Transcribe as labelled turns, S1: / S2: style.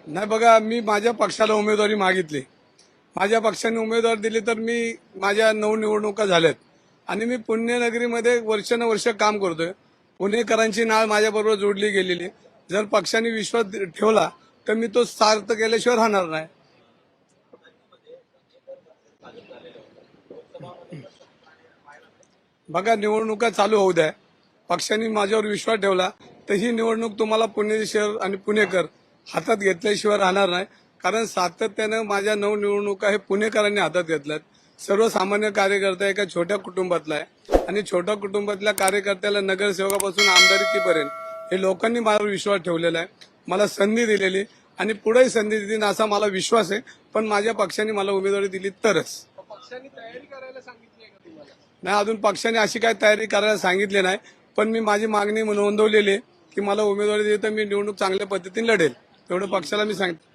S1: नाही बघा, मी माझ्या पक्षाला उमेदवारी मागितली. माझ्या पक्षाने उमेदवार दिली तर मी माझ्या 9 निवडणुका झाल्यात आणि मी पुण्यनगरीमध्ये वर्षानुवर्ष काम करतोय. पुणेकरांची नाळ माझ्याबरोबर जोडली गेलेली. जर पक्षाने विश्वास ठेवला तर मी तो सार्थ केल्याशिवाय राहणार नाही. बघा, निवडणुका चालू होऊ द्या. पक्षाने माझ्यावर विश्वास ठेवला तर ही निवडणूक तुम्हाला पुणे शहर आणि पुणेकर हातात घेतल्याशिवाय राहणार नाही. कारण सातत्यानं माझ्या 9 निवडणुका हे पुणेकरांनी हातात घेतल्यात. सर्वसामान्य कार्यकर्ता एका छोट्या कुटुंबातला आहे आणि छोट्या कुटुंबातल्या कार्यकर्त्याला नगरसेवकापासून आमदारकीपर्यंत हे लोकांनी माझ्यावर विश्वास ठेवलेला आहे. मला संधी दिलेली आणि पुढेही संधी देतील असा मला विश्वास आहे. पण माझ्या पक्षाने मला उमेदवारी दिली तरच.
S2: पक्षाने तयारी करायला सांगितली आहे का तुम्हाला?
S1: नाही, अजून पक्षाने अशी काही तयारी करायला सांगितली नाही. पण मी माझी मागणी नोंदवलेली आहे की मला उमेदवारी दिली तर मी निवडणूक चांगल्या पद्धतीने लढेल. एवढं पक्षाला मी सांगितलं.